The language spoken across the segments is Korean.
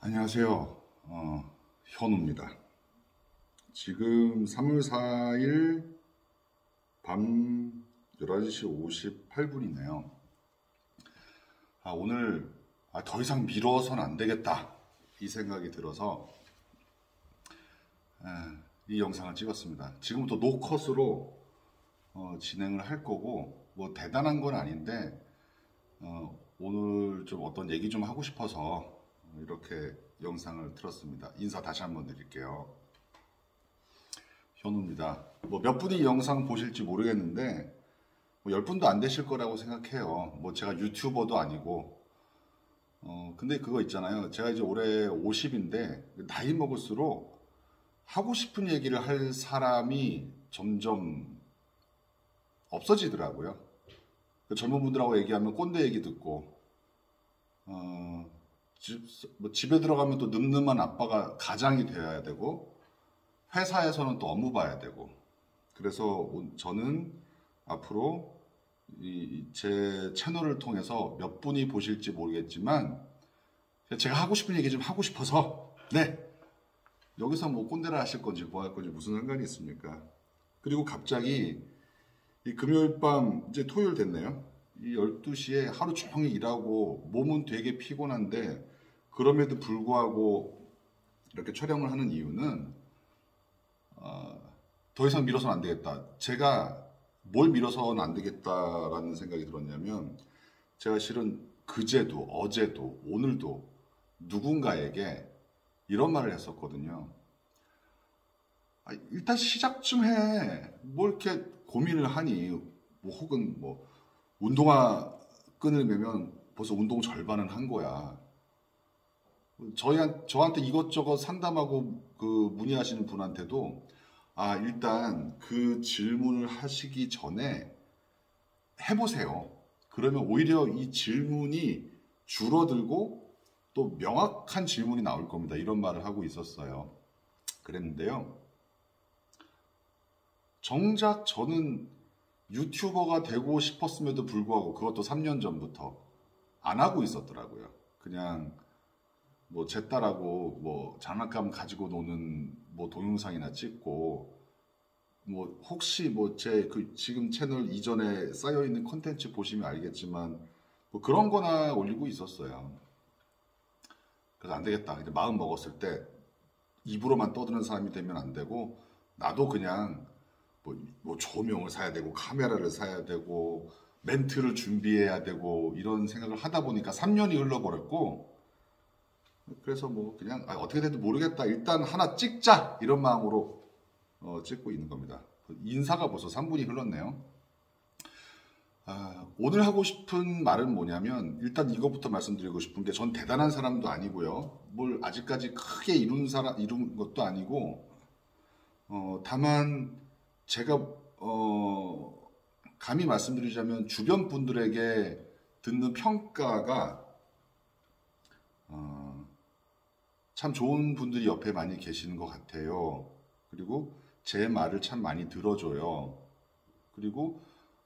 안녕하세요. 현우입니다. 지금 3월 4일 밤 11시 58분이네요. 오늘 더 이상 미뤄서는 안 되겠다 이 생각이 들어서 이 영상을 찍었습니다. 지금부터 노컷으로 진행을 할 거고 뭐 대단한 건 아닌데 오늘 좀 어떤 얘기 좀 하고 싶어서 이렇게 영상을 틀었습니다. 인사 다시 한번 드릴게요. 현우입니다. 뭐 몇 분이 이 영상 보실지 모르겠는데 뭐 10분도 안 되실 거라고 생각해요. 뭐 제가 유튜버도 아니고 근데 그거 있잖아요. 제가 이제 올해 50인데 나이 먹을수록 하고 싶은 얘기를 할 사람이 점점 없어지더라고요. 젊은 분들하고 얘기하면 꼰대 얘기 듣고 집에 들어가면 또 늠름한 아빠가 가장이 되어야 되고 회사에서는 또 업무 봐야 되고 그래서 저는 앞으로 제 채널을 통해서 몇 분이 보실지 모르겠지만 제가 하고 싶은 얘기 좀 하고 싶어서 여기서 뭐 꼰대를 하실 건지 뭐 할 건지 무슨 상관이 있습니까? 그리고 갑자기 이 금요일 밤 이제 토요일 됐네요. 이 12시에 하루 종일 일하고 몸은 되게 피곤한데 그럼에도 불구하고 이렇게 촬영을 하는 이유는 더 이상 미뤄서는 안 되겠다. 제가 뭘 미뤄서는 안 되겠다라는 생각이 들었냐면 제가 실은 그제도 어제도 오늘도 누군가에게 이런 말을 했었거든요. 일단 시작 좀 해. 뭘 이렇게 고민을 하니 뭐 혹은 뭐 운동화 끈을 매면 벌써 운동 절반은 한 거야. 저한테 이것저것 상담하고 그 문의하시는 분한테도 일단 그 질문을 하시기 전에 해보세요. 그러면 오히려 이 질문이 줄어들고 또 명확한 질문이 나올 겁니다. 이런 말을 하고 있었어요. 그랬는데요. 정작 저는 유튜버가 되고 싶었음에도 불구하고 그것도 3년 전부터 안 하고 있었더라고요. 그냥 뭐 제 딸하고 뭐 장난감 가지고 노는 뭐 동영상이나 찍고 뭐 혹시 뭐 제 그 지금 채널 이전에 쌓여 있는 콘텐츠 보시면 알겠지만 뭐 그런 거나 올리고 있었어요. 그래서 안 되겠다. 이제 마음 먹었을 때 입으로만 떠드는 사람이 되면 안 되고 나도 그냥 뭐 조명을 사야 되고 카메라를 사야 되고 멘트를 준비해야 되고 이런 생각을 하다 보니까 3년이 흘러버렸고 그래서 뭐 그냥 어떻게 돼도 모르겠다. 일단 하나 찍자 이런 마음으로 찍고 있는 겁니다. 인사가 벌써 3분이 흘렀네요. 오늘 하고 싶은 말은 뭐냐면 일단 이거부터 말씀드리고 싶은 게 전 대단한 사람도 아니고요. 뭘 아직까지 크게 이룬 것도 아니고 다만 제가 감히 말씀드리자면 주변 분들에게 듣는 평가가 참 좋은 분들이 옆에 많이 계시는 것 같아요. 그리고 제 말을 참 많이 들어줘요. 그리고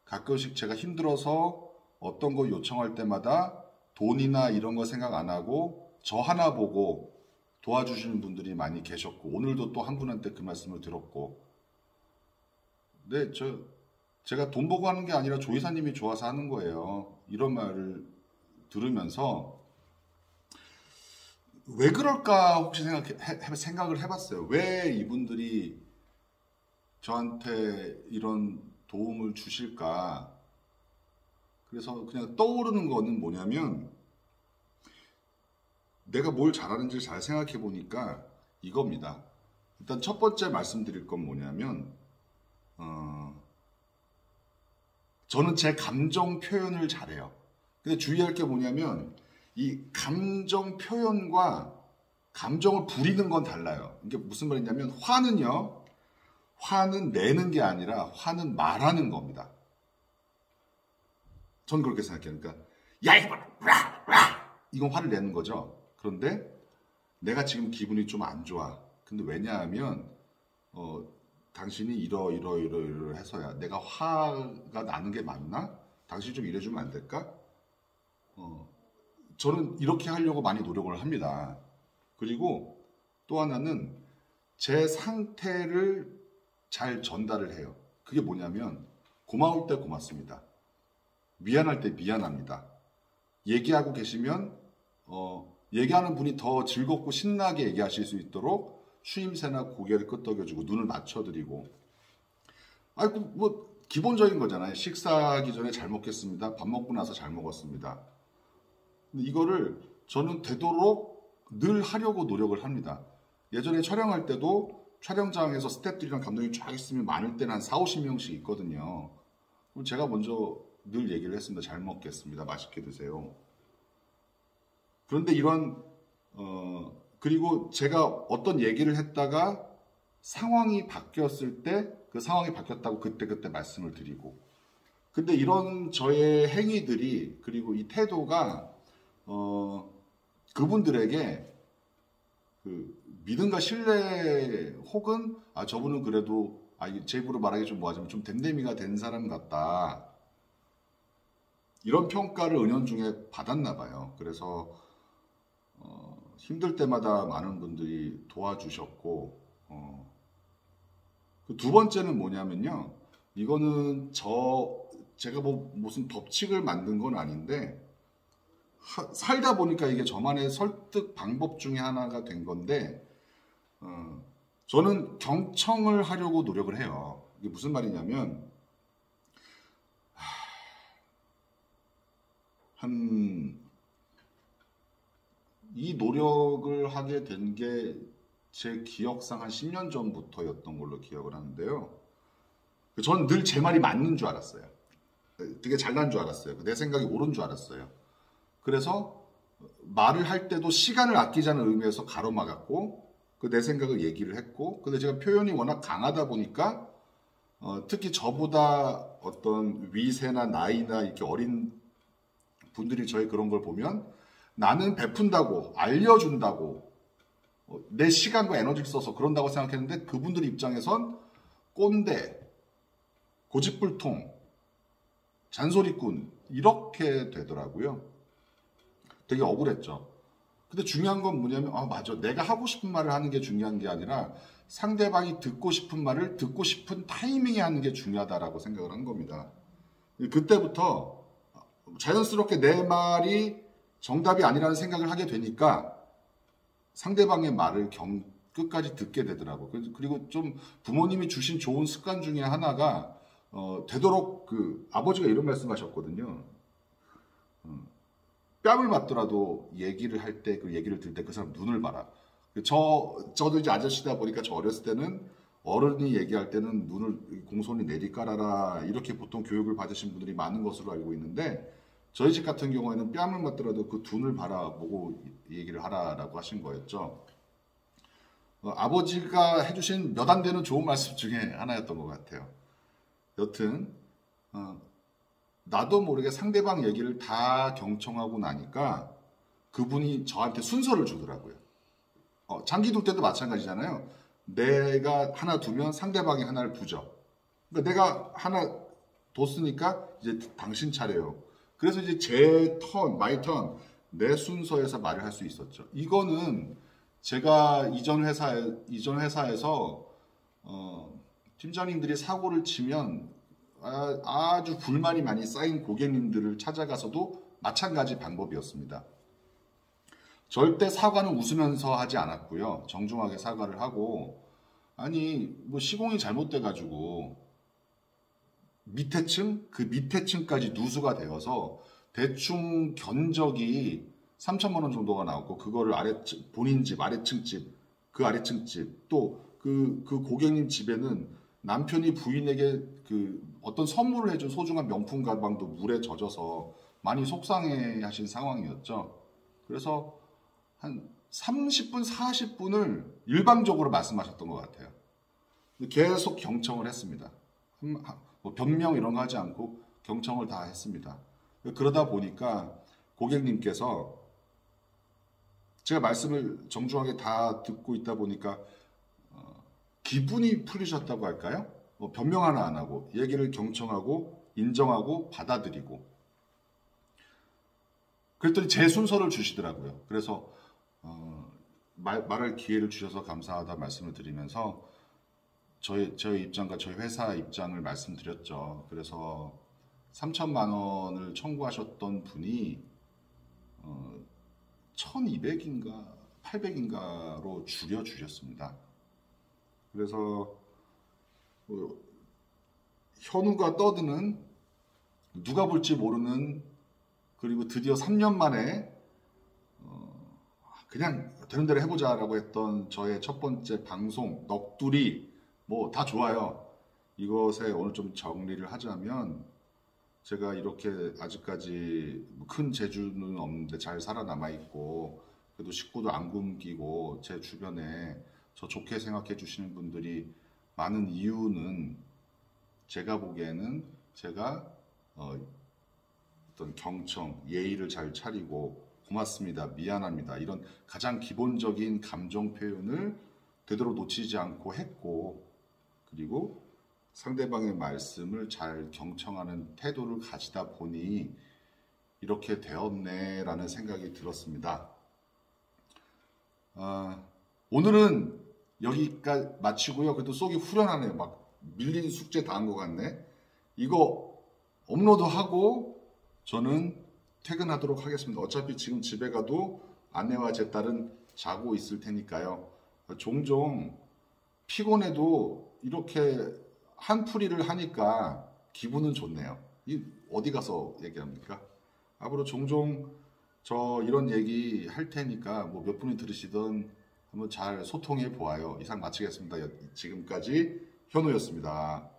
가끔씩 제가 힘들어서 어떤 거 요청할 때마다 돈이나 이런 거 생각 안 하고 저 하나 보고 도와주시는 분들이 많이 계셨고 오늘도 또 한 분한테 그 말씀을 들었고 제가 돈 보고 하는 게 아니라 조이사님이 좋아서 하는 거예요. 이런 말을 들으면서 왜 그럴까 혹시 생각을 해봤어요. 왜 이분들이 저한테 이런 도움을 주실까? 그래서 그냥 떠오르는 거는 뭐냐면 내가 뭘 잘하는지 잘 생각해 보니까 이겁니다. 일단 첫 번째 말씀드릴 건 뭐냐면 저는 제 감정 표현을 잘해요. 근데 주의할 게 뭐냐면 이 감정 표현과 감정을 부리는 건 달라요. 이게 무슨 말이냐면 화는 내는 게 아니라 화는 말하는 겁니다. 전 그렇게 생각해요. 그러니까 야 이거 이건 화를 내는 거죠. 그런데 내가 지금 기분이 좀 안 좋아. 근데 왜냐하면 당신이 이러해서야 내가 화가 나는 게 맞나? 당신 좀 이래주면 안 될까? 저는 이렇게 하려고 많이 노력을 합니다. 그리고 또 하나는 제 상태를 잘 전달을 해요. 그게 뭐냐면 고마울 때 고맙습니다. 미안할 때 미안합니다. 얘기하고 계시면 얘기하는 분이 더 즐겁고 신나게 얘기하실 수 있도록 추임새나 고개를 끄덕여주고 눈을 맞춰드리고 아이고 뭐 기본적인 거잖아요. 식사하기 전에 잘 먹겠습니다. 밥 먹고 나서 잘 먹었습니다. 근데 이거를 저는 되도록 늘 하려고 노력을 합니다. 예전에 촬영할 때도 촬영장에서 스태프들이랑 감독이 쫙 있으면 많을 때는 한 4, 50명씩 있거든요. 그럼 제가 먼저 늘 얘기를 했습니다. 잘 먹겠습니다. 맛있게 드세요. 그런데 이런 그리고 제가 어떤 얘기를 했다가 상황이 바뀌었을 때 그 상황이 바뀌었다고 그때 말씀을 드리고 근데 이런 저의 행위들이 그리고 이 태도가 그분들에게 그 믿음과 신뢰 혹은 저분은 그래도 제 입으로 말하기 좀 뭐하지만 좀 댐댐이가 된 사람 같다 이런 평가를 은연중에 받았나 봐요. 그래서 힘들 때마다 많은 분들이 도와주셨고 그 두 번째는 뭐냐면요. 이거는 제가 뭐 무슨 법칙을 만든 건 아닌데 살다 보니까 이게 저만의 설득 방법 중에 하나가 된 건데 저는 경청을 하려고 노력을 해요. 이게 무슨 말이냐면 이 노력을 하게 된 게 제 기억상 한 10년 전부터였던 걸로 기억을 하는데요. 저는 늘 제 말이 맞는 줄 알았어요. 되게 잘난 줄 알았어요. 내 생각이 옳은 줄 알았어요. 그래서 말을 할 때도 시간을 아끼자는 의미에서 가로막았고 내 생각을 얘기를 했고 근데 제가 표현이 워낙 강하다 보니까 특히 저보다 어떤 위세나 나이나 이렇게 어린 분들이 저희 그런 걸 보면 나는 베푼다고 알려준다고 내 시간과 에너지를 써서 그런다고 생각했는데 그분들 입장에선 꼰대, 고집불통, 잔소리꾼 이렇게 되더라고요. 되게 억울했죠. 근데 중요한 건 뭐냐면 맞아 내가 하고 싶은 말을 하는 게 중요한 게 아니라 상대방이 듣고 싶은 말을 듣고 싶은 타이밍에 하는 게 중요하다라고 생각을 한 겁니다. 그때부터 자연스럽게 내 말이 정답이 아니라는 생각을 하게 되니까 상대방의 말을 끝까지 듣게 되더라고요. 그리고 좀 부모님이 주신 좋은 습관 중에 하나가 되도록 아버지가 이런 말씀하셨거든요. 뺨을 맞더라도 얘기를 할 때 그 얘기를 들 때 그 사람 눈을 봐라. 저도 이제 아저씨다 보니까 저 어렸을 때는 어른이 얘기할 때는 눈을 공손히 내리깔아라 이렇게 보통 교육을 받으신 분들이 많은 것으로 알고 있는데 저희 집 같은 경우에는 뺨을 맞더라도 그 눈을 바라보고 얘기를 하라라고 하신 거였죠. 아버지가 해주신 몇 안 되는 좋은 말씀 중에 하나였던 것 같아요. 여튼 나도 모르게 상대방 얘기를 다 경청하고 나니까 그분이 저한테 순서를 주더라고요. 장기 둘 때도 마찬가지잖아요. 내가 하나 두면 상대방이 하나를 두죠. 그러니까 내가 하나 뒀으니까 이제 당신 차례요. 그래서 이제 제 턴, 마이 턴, 내 순서에서 말을 할 수 있었죠. 이거는 제가 이전 회사에서 팀장님들이 사고를 치면 아주 불만이 많이 쌓인 고객님들을 찾아가서도 마찬가지 방법이었습니다. 절대 사과는 웃으면서 하지 않았고요. 정중하게 사과를 하고 뭐 시공이 잘못돼가지고 밑에 층, 그 밑에 층까지 누수가 되어서 대충 견적이 3천만 원 정도가 나왔고 그거를 본인 집 아래층 집, 그 아래층 집 또 그 고객님 집에는 남편이 부인에게 어떤 선물을 해준 소중한 명품 가방도 물에 젖어서 많이 속상해 하신 상황이었죠. 그래서 한 30분, 40분을 일방적으로 말씀하셨던 것 같아요. 계속 경청을 했습니다. 뭐 변명 이런 거 하지 않고 경청을 다 했습니다. 그러다 보니까 고객님께서 제가 말씀을 정중하게 다 듣고 있다 보니까 기분이 풀리셨다고 할까요? 뭐 변명 하나 안 하고 얘기를 경청하고 인정하고 받아들이고 그랬더니 제 순서를 주시더라고요. 그래서 말할 기회를 주셔서 감사하다 말씀을 드리면서 저희 입장과 저희 회사 입장을 말씀드렸죠. 그래서 3천만 원을 청구하셨던 분이 1200인가 800인가로 줄여주셨습니다. 그래서 현우가 떠드는 누가 볼지 모르는, 그리고 드디어 3년 만에 그냥 되는 대로 해보자라고 했던 저의 첫 번째 방송 넋두리, 뭐 다 좋아요. 이것에 오늘 좀 정리를 하자면, 제가 이렇게 아직까지 큰 재주는 없는데 잘 살아남아 있고, 그래도 식구도 안 굶기고 제 주변에 저 좋게 생각해 주시는 분들이 많은 이유는, 제가 보기에는 제가 어떤 경청, 예의를 잘 차리고 고맙습니다, 미안합니다, 이런 가장 기본적인 감정 표현을 되도록 놓치지 않고 했고, 그리고 상대방의 말씀을 잘 경청하는 태도를 가지다 보니 이렇게 되었네라는 생각이 들었습니다. 오늘은 여기까지 마치고요. 그래도 속이 후련하네요. 막 밀린 숙제 다 한 것 같네. 이거 업로드하고 저는 퇴근하도록 하겠습니다. 어차피 지금 집에 가도 아내와 제 딸은 자고 있을 테니까요. 종종 피곤해도 이렇게 한풀이를 하니까 기분은 좋네요. 이 어디 가서 얘기합니까? 앞으로 종종 저 이런 얘기 할 테니까 뭐 몇 분이 들으시던 한번 잘 소통해 보아요. 이상 마치겠습니다. 지금까지 현우였습니다.